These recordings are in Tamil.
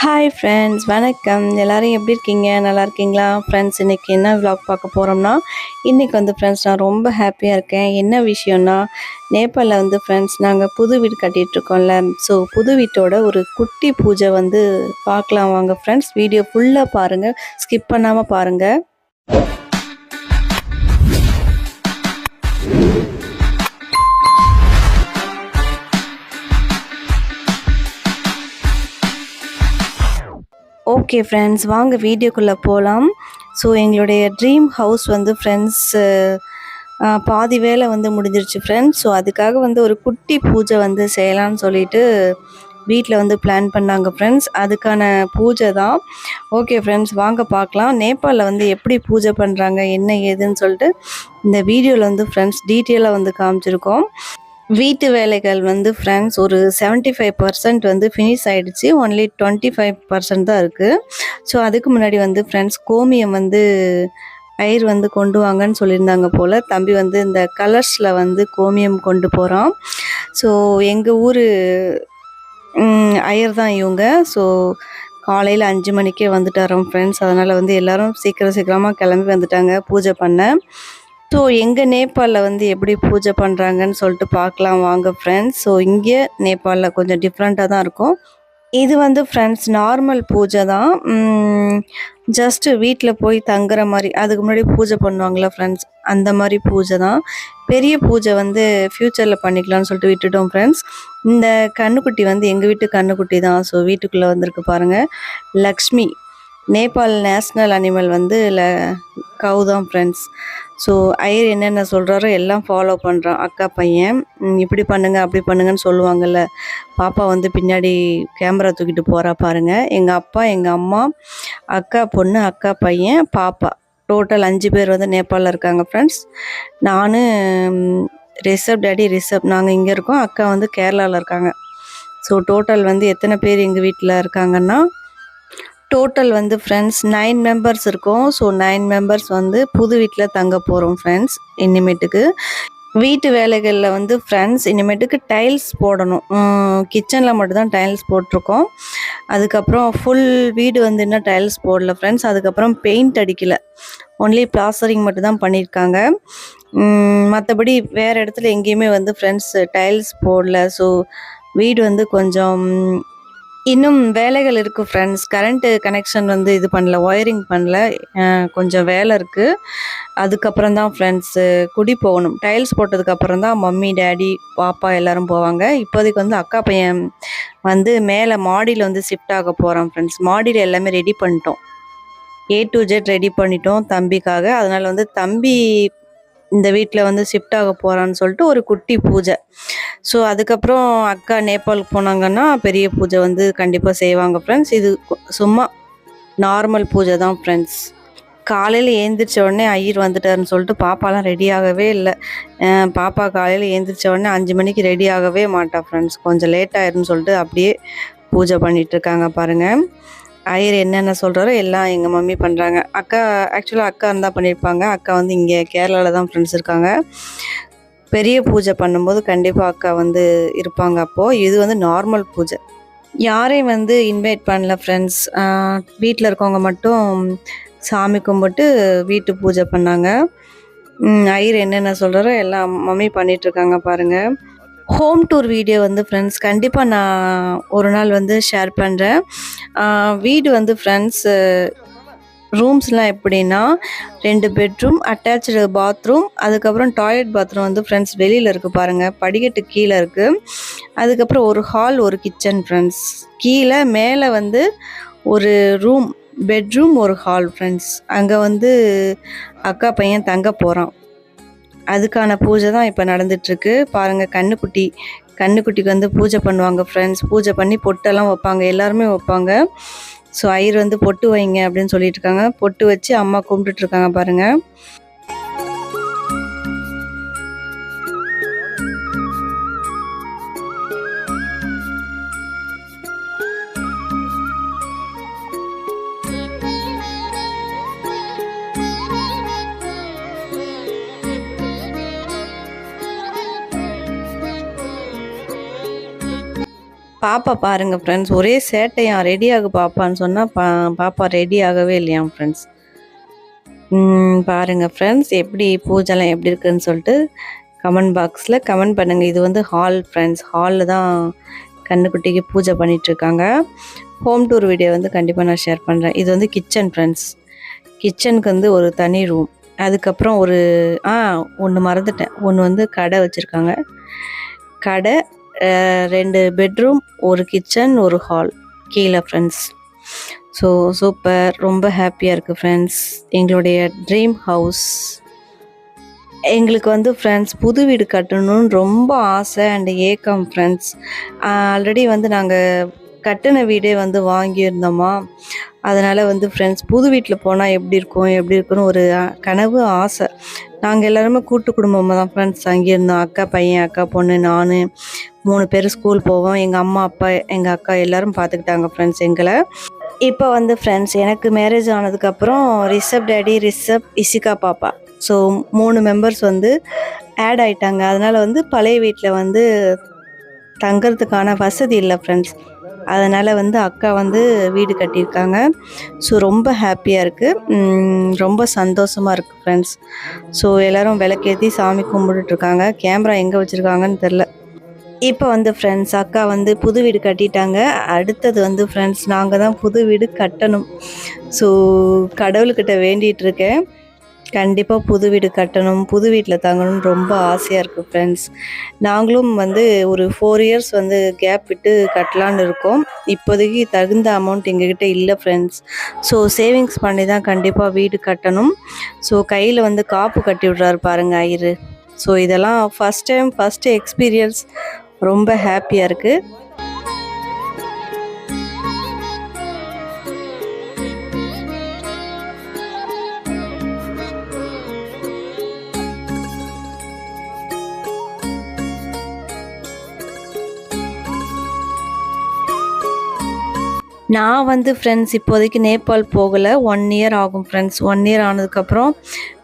ஹாய் ஃப்ரெண்ட்ஸ், வணக்கம். எல்லாரும் எப்படி இருக்கீங்க? நல்லா இருக்கீங்களா? ஃப்ரெண்ட்ஸ், இன்றைக்கி என்ன விலாக் பார்க்க போகிறோம்னா, இன்றைக்கி வந்து ஃப்ரெண்ட்ஸ் நான் ரொம்ப ஹாப்பியாக இருக்கேன். என்ன விஷயம்னா, நேபாளில் வந்து ஃப்ரெண்ட்ஸ் நாங்கள் புது வீடு கட்டிகிட்ருக்கோம்ல. ஸோ புது வீட்டோட ஒரு குட்டி பூஜை வந்து பார்க்கலாம் வாங்க ஃப்ரெண்ட்ஸ். வீடியோ ஃபுல்லாக பாருங்கள், ஸ்கிப் பண்ணாமல் பாருங்கள். ஓகே ஃப்ரெண்ட்ஸ், வாங்க வீடியோக்குள்ளே போகலாம். ஸோ எங்களுடைய ட்ரீம் ஹவுஸ் வந்து ஃப்ரெண்ட்ஸ் பாதி வேலை வந்து முடிஞ்சிருச்சு ஃப்ரெண்ட்ஸ். ஸோ அதுக்காக வந்து ஒரு குட்டி பூஜை வந்து செய்யலாம்னு சொல்லிட்டு வீட்டில் வந்து பிளான் பண்ணாங்க ஃப்ரெண்ட்ஸ். அதுக்கான பூஜை தான். ஓகே ஃப்ரெண்ட்ஸ், வாங்க பார்க்கலாம். நேபாளில் வந்து எப்படி பூஜை பண்ணுறாங்க, என்ன ஏதுன்னு சொல்லிட்டு இந்த வீடியோவில் வந்து ஃப்ரெண்ட்ஸ் டீட்டெயிலாக வந்து காமிச்சிருக்கோம். வீட்டு வேலைகள் வந்து ஃப்ரெண்ட்ஸ் ஒரு 75% வந்து ஃபினிஷ் ஆகிடுச்சு. ஒன்லி 25% தான் இருக்குது. ஸோ அதுக்கு முன்னாடி வந்து ஃப்ரெண்ட்ஸ் கோமியம் வந்து ஐயர் வந்து கொண்டு வாங்கன்னு சொல்லியிருந்தாங்க போல். தம்பி வந்து இந்த கலர்ஸில் வந்து கோமியம் கொண்டு போகிறான். ஸோ எங்கள் ஊர் ஐயர் தான் இவங்க. ஸோ காலையில் 5 மணிக்கே வந்துட்டாரோம் ஃப்ரெண்ட்ஸ். அதனால் வந்து எல்லோரும் சீக்கிரமாக கிளம்பி வந்துட்டாங்க பூஜை பண்ண. ஸோ எங்கள் நேபாளில் வந்து எப்படி பூஜை பண்ணுறாங்கன்னு சொல்லிட்டு பார்க்கலாம் வாங்க ஃப்ரெண்ட்ஸ். ஸோ இங்கே நேபாளில் கொஞ்சம் டிஃப்ரெண்ட்டாக தான் இருக்கும். இது வந்து ஃப்ரெண்ட்ஸ் நார்மல் பூஜை தான். ஜஸ்ட்டு வீட்டில் போய் தங்குற மாதிரி, அதுக்கு முன்னாடி பூஜை பண்ணுவாங்களா ஃப்ரெண்ட்ஸ், அந்த மாதிரி பூஜை தான். பெரிய பூஜை வந்து ஃப்யூச்சரில் பண்ணிக்கலாம்னு சொல்லிட்டு விட்டுட்டோம் ஃப்ரெண்ட்ஸ். இந்த கன்றுக்குட்டி வந்து எங்கள் வீட்டு கன்றுக்குட்டி தான். ஸோ வீட்டுக்குள்ளே வந்திருக்கு பாருங்கள், லக்ஷ்மி. நேபாள் நேஷ்னல் அனிமல் வந்து கவு தான் ஃப்ரெண்ட்ஸ். ஸோ ஐயர் என்னென்ன சொல்கிறாரோ எல்லாம் ஃபாலோ பண்ணுறான். அக்கா பையன் இப்படி பண்ணுங்க அப்படி பண்ணுங்கன்னு சொல்லுவாங்கள்ல. பாப்பா வந்து பின்னாடி கேமரா தூக்கிட்டு போகிறா பாருங்கள். எங்கள் அப்பா, எங்கள் அம்மா, அக்கா பொண்ணு, அக்கா பையன், பாப்பா, டோட்டல் 5 பேர் வந்து நேபாளில் இருக்காங்க ஃப்ரெண்ட்ஸ். நான், டேடி ரிஷப், நாங்கள் இங்கே இருக்கோம். அக்கா வந்து கேரளாவில் இருக்காங்க. ஸோ டோட்டல் வந்து எத்தனை பேர் எங்கள் வீட்டில் இருக்காங்கன்னா, டோட்டல் வந்து ஃப்ரெண்ட்ஸ் 9 மெம்பர்ஸ் இருக்கோம். ஸோ 9 மெம்பர்ஸ் வந்து புது வீட்டில் தங்க போகிறோம் ஃப்ரெண்ட்ஸ். இனிமேட்டுக்கு வீட்டு வேலைகளில் வந்து ஃப்ரெண்ட்ஸ் இனிமேட்டுக்கு டைல்ஸ் போடணும். கிச்சனில் மட்டும்தான் டைல்ஸ் போட்டிருக்கோம். அதுக்கப்புறம் ஃபுல் வீடு வந்து இன்னும் டைல்ஸ் போடல ஃப்ரெண்ட்ஸ். அதுக்கப்புறம் பெயிண்ட் அடிக்கலை, ஒன்லி பிளாஸ்டரிங் மட்டும்தான் பண்ணியிருக்காங்க. மற்றபடி வேறு இடத்துல எங்கேயுமே வந்து ஃப்ரெண்ட்ஸ் டைல்ஸ் போடல. ஸோ வீடு வந்து கொஞ்சம் இன்னும் வேலைகள் இருக்குது ஃப்ரெண்ட்ஸ். கரண்ட்டு கனெக்ஷன் வந்து இது பண்ணல, ஒயரிங் பண்ணல, கொஞ்சம் வேலை இருக்குது. அதுக்கப்புறம் தான் ஃப்ரெண்ட்ஸு குடி போகணும். டைல்ஸ் போட்டதுக்கப்புறம் தான் மம்மி, டேடி, பாப்பா எல்லோரும் போவாங்க. இப்போதைக்கு வந்து அக்கா பையன் வந்து மேலே மாடியில் வந்து ஷிஃப்ட் ஆக போகிறான் ஃப்ரெண்ட்ஸ். மாடியில் எல்லாமே ரெடி பண்ணிட்டோம், A to Z ரெடி பண்ணிட்டோம் தம்பிக்காக. அதனால் வந்து தம்பி இந்த வீட்டில் வந்து ஷிஃப்ட் ஆக போகிறான்னு சொல்லிட்டு ஒரு குட்டி பூஜை. ஸோ அதுக்கப்புறம் அக்கா நேபாளுக்கு போனாங்கன்னா பெரிய பூஜை வந்து கண்டிப்பாக செய்வாங்க ஃப்ரெண்ட்ஸ். இது சும்மா நார்மல் பூஜை தான் ஃப்ரெண்ட்ஸ். காலையில் ஏந்திரிச்ச உடனே ஐயர் வந்துட்டாருன்னு சொல்லிட்டு பாப்பாலாம் ரெடி ஆகவே இல்லை. பாப்பா காலையில் ஏந்திரிச்ச உடனே 5 மணிக்கு ரெடி ஆகவே மாட்டா ஃப்ரெண்ட்ஸ். கொஞ்சம் லேட் ஆயிருன்னு சொல்லிட்டு அப்படியே பூஜை பண்ணிகிட்ருக்காங்க பாருங்கள். ஐயர் என்னென்ன சொல்கிறாரோ எல்லாம் எங்கள் மம்மி பண்ணுறாங்க. ஆக்சுவலாக அக்கா இருந்தால் பண்ணியிருப்பாங்க. அக்கா வந்து இங்கே கேரளாவில் தான் ஃப்ரெண்ட்ஸ் இருக்காங்க. பெரிய பூஜை பண்ணும்போது கண்டிப்பாக அக்கா வந்து இருப்பாங்க. அப்போது இது வந்து நார்மல் பூஜை, யாரையும் வந்து இன்வைட் பண்ணல ஃப்ரெண்ட்ஸ். வீட்டில் இருக்கவங்க மட்டும் சாமி கும்பிட்டு வீட்டு பூஜை பண்ணாங்க. ஐயர் என்னென்ன சொல்கிறாரோ எல்லாம் மம்மி பண்ணிகிட்ருக்காங்க பாருங்கள். ஹோம் டூர் வீடியோ வந்து ஃப்ரெண்ட்ஸ் கண்டிப்பாக நான் ஒரு நாள் வந்து ஷேர் பண்ணுறேன். வீடு வந்து ஃப்ரெண்ட்ஸ் ரூம்ஸ்லாம் எப்படின்னா 2 பெட்ரூம், அட்டாச்சு பாத்ரூம், அதுக்கப்புறம் டாய்லெட் பாத்ரூம் வந்து ஃப்ரெண்ட்ஸ் வெளியில் இருக்குது பாருங்கள், படிக்கட்டு கீழே இருக்குது. அதுக்கப்புறம் ஒரு ஹால், ஒரு கிச்சன் ஃப்ரெண்ட்ஸ். கீழே மேலே வந்து ஒரு ரூம், பெட்ரூம், ஒரு ஹால் ஃப்ரெண்ட்ஸ். அங்கே வந்து அக்கா பையன் தங்க போகிறான். அதுக்கான பூஜை தான் இப்போ நடந்துகிட்ருக்கு பாருங்கள். கன்றுக்குட்டிக்கு வந்து பூஜை பண்ணுவாங்க ஃப்ரெண்ட்ஸ். பூஜை பண்ணி பொட்டெல்லாம் வைப்பாங்க, எல்லாருமே வைப்பாங்க. ஸோ ஐயர் வந்து பொட்டு வைங்க அப்படின்னு சொல்லிட்டு இருக்காங்க. பொட்டு வச்சு அம்மா கும்பிட்டுட்ருக்காங்க பாருங்கள். பாப்பா பாருங்கள் ஃப்ரெண்ட்ஸ், ஒரே சேட்டையா ரெடி ஆகு பாப்பான்னு சொன்னால் பாப்பா ரெடி ஆகவே இல்லையாம் ஃப்ரெண்ட்ஸ். பாருங்கள் ஃப்ரெண்ட்ஸ், எப்படி பூஜைலாம் எப்படி இருக்குதுன்னு சொல்லிட்டு கமெண்ட் பாக்ஸில் கமெண்ட் பண்ணுங்கள். இது வந்து ஹால் ஃப்ரெண்ட்ஸ், ஹாலில் தான் கண்ணுக்குட்டிக்கு பூஜை பண்ணிகிட்ருக்காங்க. ஹோம் டூர் வீடியோ வந்து கண்டிப்பாக நான் ஷேர் பண்ணுறேன். இது வந்து கிச்சன் ஃப்ரெண்ட்ஸ், கிச்சனுக்கு வந்து ஒரு தனி ரூம். அதுக்கப்புறம் ஒன்று மறந்துட்டேன், ஒன்று வந்து கடை வச்சுருக்காங்க. கடை, 2 பெட்ரூம், ஒரு கிச்சன், ஒரு ஹால் கீழே ஃப்ரெண்ட்ஸ். ஸோ சூப்பர், ரொம்ப ஹாப்பியாக இருக்குது ஃப்ரெண்ட்ஸ். எங்களுடைய ட்ரீம் ஹவுஸ். எங்களுக்கு வந்து ஃப்ரெண்ட்ஸ் புது வீடு கட்டணும்னு ரொம்ப ஆசை அண்ட் ஏக்கம் ஃப்ரெண்ட்ஸ். ஆல்ரெடி வந்து நாங்கள் கட்டின வீடே வந்து வாங்கியிருந்தோமா, அதனால் வந்து ஃப்ரெண்ட்ஸ் புது வீட்டில் போனால் எப்படி இருக்குன்னு ஒரு கனவு ஆசை. நாங்கள் எல்லாருமே கூட்டு குடும்பமாக தான் ஃப்ரெண்ட்ஸ் தங்கியிருந்தோம். அக்கா பையன், அக்கா பொண்ணு, நான் 3 பேர் ஸ்கூல் போவோம். எங்கள் அம்மா அப்பா எங்கள் அக்கா எல்லோரும் பார்த்துக்கிட்டாங்க ஃப்ரெண்ட்ஸ் எங்களை. இப்போ வந்து ஃப்ரெண்ட்ஸ் எனக்கு மேரேஜ் ஆனதுக்கப்புறம் ரிஷப் டேடி, ரிஷப், இசிகா பாப்பா, ஸோ 3 மெம்பர்ஸ் வந்து ஆட் ஆகிட்டாங்க. அதனால் வந்து பழைய வீட்டில் வந்து தங்கிறதுக்கான வசதி இல்லை ஃப்ரெண்ட்ஸ். அதனால் வந்து அக்கா வந்து வீடு கட்டியிருக்காங்க. ஸோ ரொம்ப ஹாப்பியாக இருக்குது, ரொம்ப சந்தோஷமாக இருக்குது ஃப்ரெண்ட்ஸ். ஸோ எல்லோரும் விளக்கேற்றி சாமி கும்பிட்டுட்ருக்காங்க. கேமரா எங்கே வச்சுருக்காங்கன்னு தெரில. இப்போ வந்து ஃப்ரெண்ட்ஸ் அக்கா வந்து புது வீடு கட்டிட்டாங்க. அடுத்தது வந்து ஃப்ரெண்ட்ஸ் நாங்கள் தான் புது வீடு கட்டணும். ஸோ கடவுள்கிட்ட வேண்டிகிட்டு இருக்கேன், கண்டிப்பாக புது வீடு கட்டணும், புது வீட்டில் தங்கணும்னு ரொம்ப ஆசையாக இருக்குது ஃப்ரெண்ட்ஸ். நாங்களும் வந்து ஒரு 4 இயர்ஸ் வந்து கேப் விட்டு கட்டலான்னு இருக்கோம். இப்போதைக்கு தகுந்த அமௌண்ட் எங்ககிட்ட இல்லை ஃப்ரெண்ட்ஸ். ஸோ சேவிங்ஸ் பண்ணி தான் கண்டிப்பாக வீடு கட்டணும். ஸோ கையில் வந்து காப்பு கட்டி விட்றாரு பாருங்கள் ஐயரு. ஸோ இதெல்லாம் ஃபஸ்ட்டு எக்ஸ்பீரியன்ஸ், ரொம்ப ஹாப்பியாக இருக்குது. நான் வந்து ஃப்ரெண்ட்ஸ் இப்போதைக்கு நேபாள் போகலை, 1 இயர் ஆகும் ஃப்ரெண்ட்ஸ். 1 இயர் ஆனதுக்கப்புறம்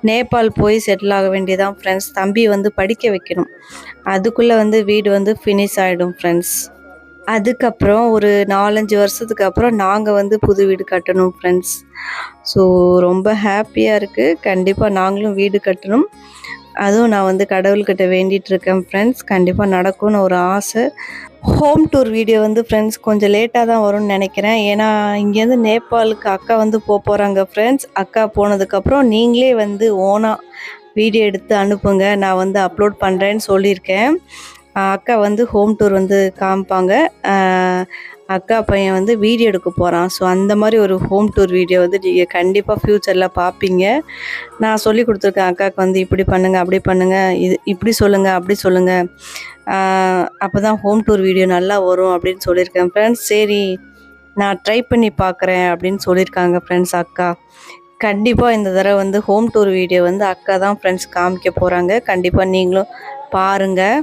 நேபாள் போய் செட்டில் ஆக வேண்டியதான் ஃப்ரெண்ட்ஸ். தம்பி வந்து படிக்க வைக்கணும், அதுக்குள்ளே வந்து வீடு வந்து ஃபினிஷ் ஆகிடும் ஃப்ரெண்ட்ஸ். அதுக்கப்புறம் ஒரு 4-5 வருஷத்துக்கு அப்புறம் நாங்கள் வந்து புது வீடு கட்டணும் ஃப்ரெண்ட்ஸ். ஸோ ரொம்ப ஹாப்பியாக இருக்குது. கண்டிப்பாக நாங்களும் வீடு கட்டணும். அதுவும் நான் வந்து கடவுள்கிட்ட வேண்டிகிட்டு இருக்கேன் ஃப்ரெண்ட்ஸ், கண்டிப்பாக நடக்கும்னு ஒரு ஆசை. ஹோம் டூர் வீடியோ வந்து ஃப்ரெண்ட்ஸ் கொஞ்சம் லேட்டாக தான் வரும்னு நினைக்கிறேன். ஏன்னா இங்கேருந்து நேபாளுக்கு அக்கா வந்து போகிறாங்க ஃப்ரெண்ட்ஸ். அக்கா போனதுக்கப்புறம் நீங்களே வந்து ஓனாக வீடியோ எடுத்து அனுப்புங்க, நான் வந்து அப்லோட் பண்ணுறேன்னு சொல்லியிருக்கேன். அக்கா வந்து ஹோம் டூர் வந்து காமிப்பாங்க. அக்கா பையன் வந்து வீடியோ எடுக்க போகிறான். ஸோ அந்த மாதிரி ஒரு ஹோம் டூர் வீடியோ வந்து நீங்கள் கண்டிப்பாக ஃப்யூச்சரில் பார்ப்பீங்க. நான் சொல்லி கொடுத்துருக்கேன் அக்காவுக்கு வந்து இப்படி பண்ணுங்கள், அப்படி பண்ணுங்கள், இது இப்படி சொல்லுங்கள், அப்படி சொல்லுங்கள், அப்போ தான் ஹோம் டூர் வீடியோ நல்லா வரும் அப்படின்னு சொல்லியிருக்கேன் ஃப்ரெண்ட்ஸ். சரி நான் ட்ரை பண்ணி பார்க்குறேன் அப்படின்னு சொல்லியிருக்காங்க ஃப்ரெண்ட்ஸ் அக்கா. கண்டிப்பாக இந்த தடவை வந்து ஹோம் டூர் வீடியோ வந்து அக்கா தான் ஃப்ரெண்ட்ஸ் காமிக்க போகிறாங்க. கண்டிப்பாக நீங்களும் பாருங்கள்.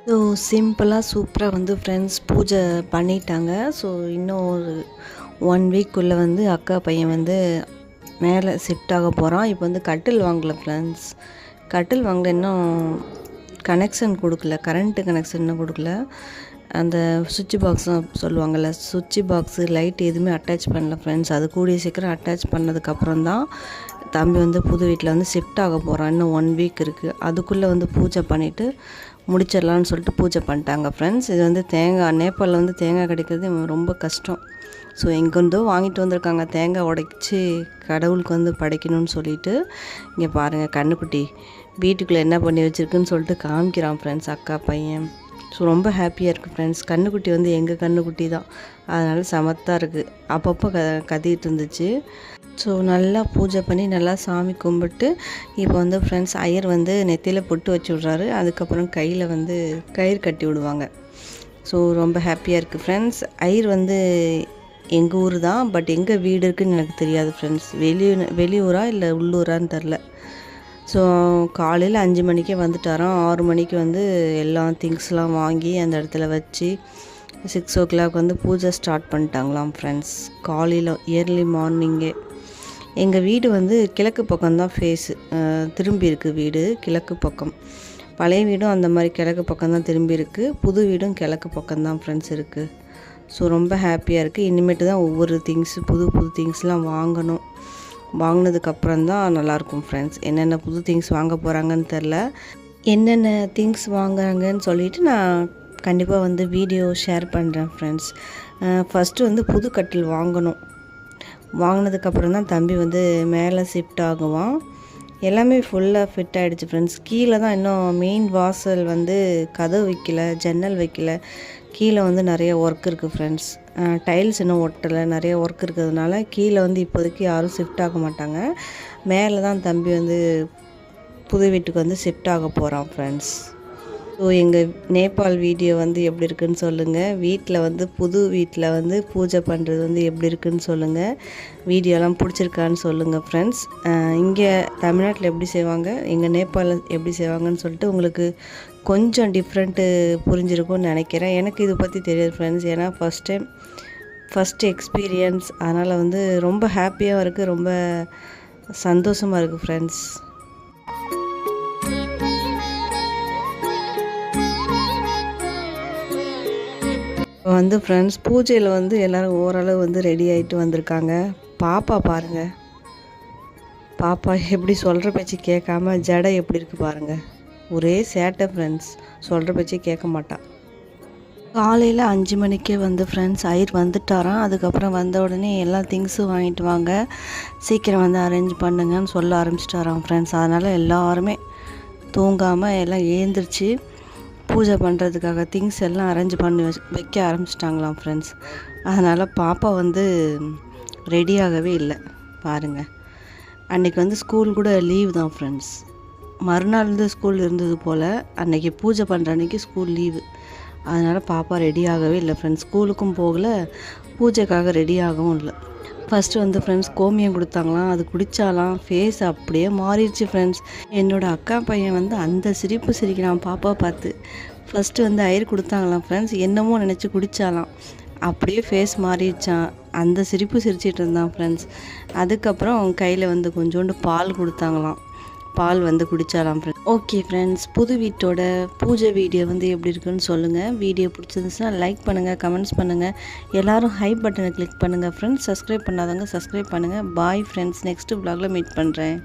ஸோ சிம்பிளாக சூப்பராக வந்து ஃப்ரெண்ட்ஸ் பூஜை பண்ணிட்டாங்க. ஸோ இன்னும் ஒரு 1 வீக்குள்ளே வந்து அக்கா பையன் வந்து மேலே ஷிஃப்ட் ஆக போகிறான். இப்போ வந்து கட்டில் வாங்கலை ஃப்ரெண்ட்ஸ், கட்டில் வாங்கல, இன்னும் கனெக்ஷன் கொடுக்கல, கரண்ட்டு கனெக்ஷன் இன்னும் கொடுக்கல. அந்த சுவிட்ச் பாக்ஸும் சொல்லுவாங்கள்ல, சுவிட்ச் பாக்ஸு லைட் எதுவுமே அட்டாச் பண்ணல ஃப்ரெண்ட்ஸ். அது கூடிய சீக்கிரம் அட்டாச் பண்ணதுக்கப்புறம் தான் தம்பி வந்து புது வீட்டில் வந்து ஷிஃப்ட் ஆக போகிறான். இன்னும் 1 வீக் இருக்குது, அதுக்குள்ளே வந்து பூஜை பண்ணிவிட்டு முடிச்சிடலான்னு சொல்லிட்டு பூஜை பண்ணிட்டாங்க ஃப்ரெண்ட்ஸ். இது வந்து தேங்காய், நேபாளில் வந்து தேங்காய் கிடைக்கிறது ரொம்ப கஷ்டம். ஸோ எங்கேருந்தோ வாங்கிட்டு வந்திருக்காங்க தேங்காய் உடைச்சி கடவுளுக்கு வந்து படைக்கணும்னு சொல்லிட்டு. இங்கே பாருங்கள் கண்ணுக்குட்டி வீட்டுக்குள்ளே என்ன பண்ணி வச்சுருக்குன்னு சொல்லிட்டு காமிக்கிறான் ஃப்ரெண்ட்ஸ் அக்கா பையன். ஸோ ரொம்ப ஹாப்பியாக இருக்குது ஃப்ரெண்ட்ஸ். கன்றுக்குட்டி வந்து எங்கள் கன்றுக்குட்டி தான், அதனால் சமத்தாக இருக்குது. அப்பப்போ கத்திட்டு இருந்துச்சு. ஸோ நல்லா பூஜை பண்ணி நல்லா சாமி கும்பிட்டு இப்போ வந்து ஃப்ரெண்ட்ஸ் ஐயர் வந்து நெத்தியில் பொட்டு வச்சு விட்றாரு. அதுக்கப்புறம் கையில் வந்து கயிறு கட்டி விடுவாங்க. ஸோ ரொம்ப ஹாப்பியாக இருக்குது ஃப்ரெண்ட்ஸ். ஐயர் வந்து எங்கள் ஊர் தான், பட் எங்கே வீடு இருக்குதுன்னு எனக்கு தெரியாது ஃப்ரெண்ட்ஸ். வெளியூரா இல்லை உள்ளூரான்னு தெரில. ஸோ காலையில் 5 மணிக்கே வந்துட்டாராம். 6 மணிக்கு வந்து எல்லா திங்ஸ்லாம் வாங்கி அந்த இடத்துல வச்சு 6 o'clock வந்து பூஜை ஸ்டார்ட் பண்ணிட்டாங்களாம் ஃப்ரெண்ட்ஸ். காலையில் இயர்லி மார்னிங்கே. எங்கள் வீடு வந்து கிழக்கு பக்கம்தான் ஃபேஸு திரும்பி இருக்குது. வீடு கிழக்கு பக்கம். பழைய வீடும் அந்த மாதிரி கிழக்கு பக்கம்தான் திரும்பி இருக்குது. புது வீடும் கிழக்கு பக்கம்தான் ஃப்ரெண்ட்ஸ் இருக்குது. ஸோ ரொம்ப ஹாப்பியாக இருக்குது. இனிமேட்டு தான் ஒவ்வொரு புது திங்ஸ்லாம் வாங்கணும். வாங்கினதுக்கப்புறம் தான் நல்லாயிருக்கும் ஃப்ரெண்ட்ஸ். என்னென்ன புது திங்ஸ் வாங்க போகிறாங்கன்னு தெரில. என்னென்ன திங்ஸ் வாங்குறாங்கன்னு சொல்லிவிட்டு நான் கண்டிப்பாக வந்து வீடியோ ஷேர் பண்ணுறேன் ஃப்ரெண்ட்ஸ். ஃபஸ்ட்டு வந்து புது கட்டில் வாங்கணும். வாங்கினதுக்கப்புறம் தான் தம்பி வந்து மேலே ஷிஃப்ட் ஆகுவான். எல்லாமே ஃபுல்லாக ஃபிட் ஆகிடுச்சு ஃப்ரெண்ட்ஸ். கீழே தான் இன்னும் மெயின் வாசல் வந்து கதவு வைக்கல, ஜன்னல் வைக்கல. கீழே வந்து நிறைய ஒர்க் இருக்குது ஃப்ரெண்ட்ஸ். டைல்ஸ் இன்னும் ஒட்டலை, நிறைய ஒர்க் இருக்கிறதுனால கீழே வந்து இப்போதைக்கு யாரும் ஷிஃப்ட் ஆக மாட்டாங்க. மேலே தான் தம்பி வந்து புது வீட்டுக்கு வந்து ஷிஃப்ட் ஆக போகிறான் ஃப்ரெண்ட்ஸ். ஸோ எங்கள் நேபாள் வீடியோ வந்து எப்படி இருக்குதுன்னு சொல்லுங்கள். வீட்டில் வந்து புது வீட்டில் வந்து பூஜை பண்ணுறது வந்து எப்படி இருக்குதுன்னு சொல்லுங்கள். வீடியோலாம் பிடிச்சிருக்கான்னு சொல்லுங்கள் ஃப்ரெண்ட்ஸ். இங்கே தமிழ்நாட்டில் எப்படி செய்வாங்க, எங்கள் நேபாளில் எப்படி செய்வாங்கன்னு சொல்லிட்டு உங்களுக்கு கொஞ்சம் டிஃப்ரெண்ட்டு புரிஞ்சிருக்கும்னு நினைக்கிறேன். எனக்கு இதை பற்றி தெரியாது ஃப்ரெண்ட்ஸ். ஏன்னா ஃபஸ்ட்டு எக்ஸ்பீரியன்ஸ். அதனால் வந்து ரொம்ப ஹாப்பியாகவும் இருக்குது, ரொம்ப சந்தோஷமாக இருக்குது ஃப்ரெண்ட்ஸ். இப்போ வந்து ஃப்ரெண்ட்ஸ் பூஜையில் வந்து எல்லோரும் ஓரளவு வந்து ரெடி ஆகிட்டு வந்திருக்காங்க. பாப்பா பாருங்கள், பாப்பா எப்படி சொல்கிற பேச்சு கேட்காம ஜடை எப்படி இருக்குது பாருங்கள். ஒரே சேட்டை ஃப்ரெண்ட்ஸ், சொல்கிற பேச்சு கேட்க மாட்டான். காலையில் 5 மணிக்கே வந்து ஃப்ரெண்ட்ஸ் ஐயர் வந்துட்டாராம். அதுக்கப்புறம் வந்த உடனே எல்லா திங்ஸும் வாங்கிட்டு வாங்க, சீக்கிரம் வந்து அரேஞ்ச் பண்ணுங்கன்னு சொல்ல ஆரம்பிச்சிட்டாராம் ஃப்ரெண்ட்ஸ். அதனால் எல்லாருமே தூங்காமல் எல்லாம் ஏந்திரிச்சு பூஜை பண்ணுறதுக்காக திங்ஸ் எல்லாம் அரேஞ்ச் பண்ணி வைக்க ஆரம்பிச்சிட்டாங்களாம் ஃப்ரெண்ட்ஸ். அதனால் பாப்பா வந்து ரெடியாகவே இல்லை பாருங்கள். அன்றைக்கி வந்து ஸ்கூல் கூட லீவ் தான் ஃப்ரெண்ட்ஸ். மறுநாள் வந்து ஸ்கூல் இருந்தது போல், அன்றைக்கி பூஜை பண்ணுற அன்றைக்கி ஸ்கூல் லீவு. அதனால் பாப்பா ரெடியாகவே இல்லை ஃப்ரெண்ட்ஸ். ஸ்கூலுக்கும் போகலை, பூஜைக்காக ரெடியாகவும் இல்லை. ஃபஸ்ட்டு வந்து ஃப்ரெண்ட்ஸ் கோமியம் கொடுத்தாங்களாம், அது குடித்தாலாம். ஃபேஸ் அப்படியே மாறிடுச்சு ஃப்ரெண்ட்ஸ். என்னோடய அக்கா பையன் வந்து அந்த சிரிப்பு சிரிக்கிறான் பாப்பா பார்த்து. ஃபஸ்ட்டு வந்து ஐயர் கொடுத்தாங்களாம் ஃப்ரெண்ட்ஸ், என்னமோ நினச்சி குடித்தாலாம். அப்படியே ஃபேஸ் மாறிடுச்சான். அந்த சிரிப்பு சிரிச்சிட்டு இருந்தான் ஃப்ரெண்ட்ஸ். அதுக்கப்புறம் கையில் வந்து கொஞ்சோண்டு பால் கொடுத்தாங்களாம். பால் வந்து குடித்தாலாம் ஃப்ரெண்ட்ஸ். ஓகே ஃப்ரெண்ட்ஸ், புது வீட்டோட பூஜை வீடியோ வந்து எப்படி இருக்குன்னு சொல்லுங்கள். வீடியோ பிடிச்சிருந்துச்சுன்னா லைக் பண்ணுங்கள், கமெண்ட்ஸ் பண்ணுங்கள். எல்லோரும் ஹை பட்டனை கிளிக் பண்ணுங்கள் ஃப்ரெண்ட்ஸ். சப்ஸ்கிரைப் பண்ணாதவங்க சப்ஸ்கிரைப் பண்ணுங்கள். பாய் ஃப்ரெண்ட்ஸ், நெக்ஸ்ட் vlogல மீட் பண்ணுறேன்.